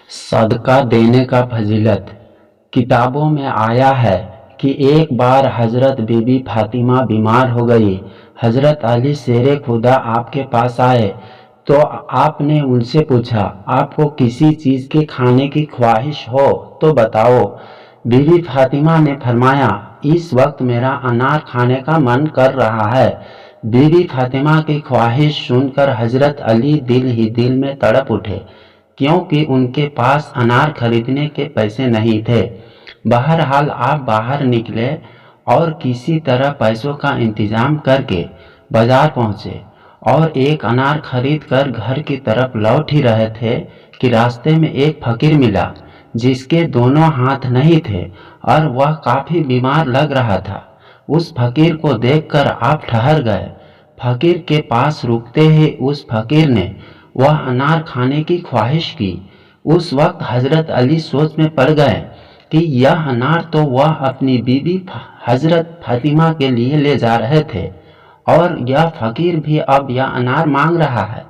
صدقہ دینے کا فضیلت۔ کتابوں میں آیا ہے کہ ایک بار حضرت بی بی فاطمہ بیمار ہو گئی۔ حضرت علی شیر خدا آپ کے پاس آئے تو آپ نے ان سے پوچھا، آپ کو کسی چیز کے کھانے کی خواہش ہو تو بتاؤ۔ بی بی فاطمہ نے فرمایا، اس وقت میرا انار کھانے کا من کر رہا ہے۔ بی بی فاطمہ کی خواہش سن کر حضرت علی دل ہی دل میں تڑپ اٹھے، کیونکہ ان کے پاس انار خریدنے کے پیسے نہیں تھے۔ بہرحال آپ باہر نکلے اور کسی طرح پیسوں کا انتظام کر کے بازار پہنچے اور ایک انار خرید کر گھر کی طرف لوٹ ہی رہے تھے کہ راستے میں ایک فقیر ملا جس کے دونوں ہاتھ نہیں تھے اور وہ کافی بیمار لگ رہا تھا۔ اس فقیر کو دیکھ کر آپ ٹھہر گئے۔ فقیر کے پاس رکتے ہی اس فقیر نے وہ انار کھانے کی خواہش کی۔ اس وقت حضرت علی سوچ میں پڑ گئے کہ یہ انار تو وہ اپنی بیوی حضرت فاطمہ کے لیے لے جا رہے تھے اور یہ فقیر بھی اب یہ انار مانگ رہا ہے۔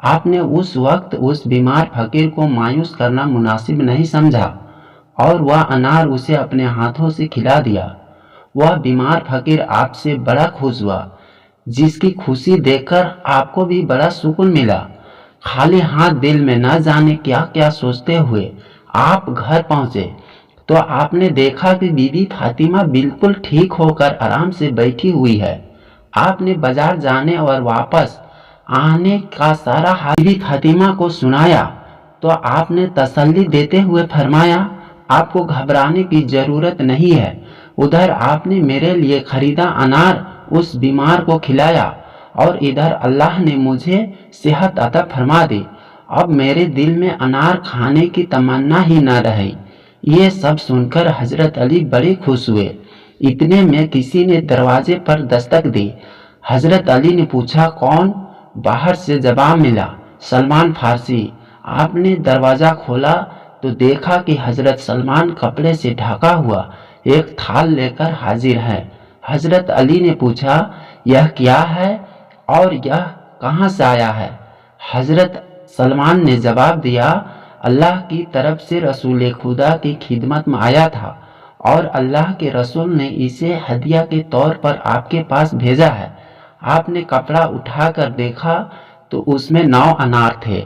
آپ نے اس وقت اس بیمار فقیر کو مایوس کرنا مناسب نہیں سمجھا اور وہ انار اسے اپنے ہاتھوں سے کھلا دیا۔ وہ بیمار فقیر آپ سے بڑا خوش ہوا، جس کی خوشی دیکھ کر آپ کو بھی بڑا سکون ملا۔ خالی ہاتھ دل میں نہ جانے کیا کیا سوچتے ہوئے آپ گھر پہنچے تو آپ نے دیکھا کہ بی بی فاطمہ بالکل ٹھیک ہو کر آرام سے بیٹھی ہوئی ہے۔ آپ نے بازار جانے اور واپس آنے کا سارا حال بی بی فاطمہ کو سنایا تو آپ نے تسلی دیتے ہوئے فرمایا، آپ کو گھبرانے کی ضرورت نہیں ہے۔ ادھر آپ نے میرے لیے خریدا انار اس بیمار کو کھلایا اور ادھر اللہ نے مجھے صحت عطا فرما دی۔ اب میرے دل میں انار کھانے کی تمنا ہی نہ رہی۔ یہ سب سن کر حضرت علی بڑے خوش ہوئے۔ اتنے میں کسی نے دروازے پر دستک دی۔ حضرت علی نے پوچھا، کون؟ باہر سے جواب ملا، سلمان فارسی۔ آپ نے دروازہ کھولا تو دیکھا کہ حضرت سلمان کپڑے سے ڈھکا ہوا ایک تھال لے کر حاضر ہے۔ حضرت علی نے پوچھا، یہ کیا ہے اور یہ کہاں سے آیا ہے؟ حضرت سلمان نے جواب دیا، اللہ کی طرف سے رسول خدا کی خدمت میں آیا تھا اور اللہ کے رسول نے اسے ہدیہ کے طور پر آپ کے پاس بھیجا ہے۔ آپ نے کپڑا اٹھا کر دیکھا تو اس میں 9 انار تھے۔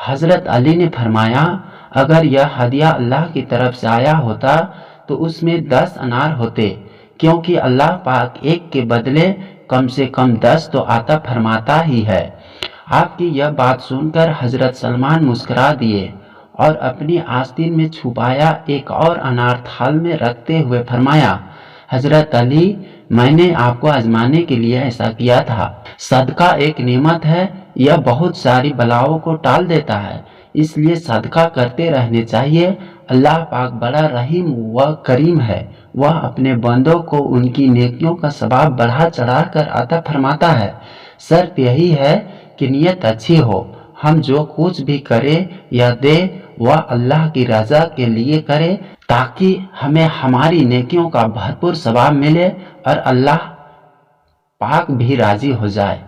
حضرت علی نے فرمایا، اگر یہ ہدیہ اللہ کی طرف سے آیا ہوتا تو اس میں 10 انار ہوتے، کیونکہ اللہ پاک ایک کے بدلے کم سے کم 10 تو عطا فرماتا ہی ہے۔ آپ کی یہ بات سن کر حضرت سلمان مسکرا دیے اور اپنی آستین میں چھپایا ایک اور انار تھال میں رکھتے ہوئے فرمایا، حضرت علی، میں نے آپ کو آزمانے کے لیے ایسا کیا تھا۔ صدقہ ایک نعمت ہے، یہ بہت ساری بلاؤں کو ٹال دیتا ہے، اس لیے صدقہ کرتے رہنے چاہیے۔ اللہ پاک بڑا رحیم و کریم ہے، وہ اپنے بندوں کو ان کی نیکیوں کا ثواب بڑھا چڑھا کر عطا فرماتا ہے۔ شرط یہی ہے کہ نیت اچھی ہو۔ ہم جو کچھ بھی کریں یا دیں وہ اللہ کی رضا کے لیے کریں تاکہ ہمیں ہماری نیکیوں کا بھرپور ثواب ملے اور اللہ پاک بھی راضی ہو جائے۔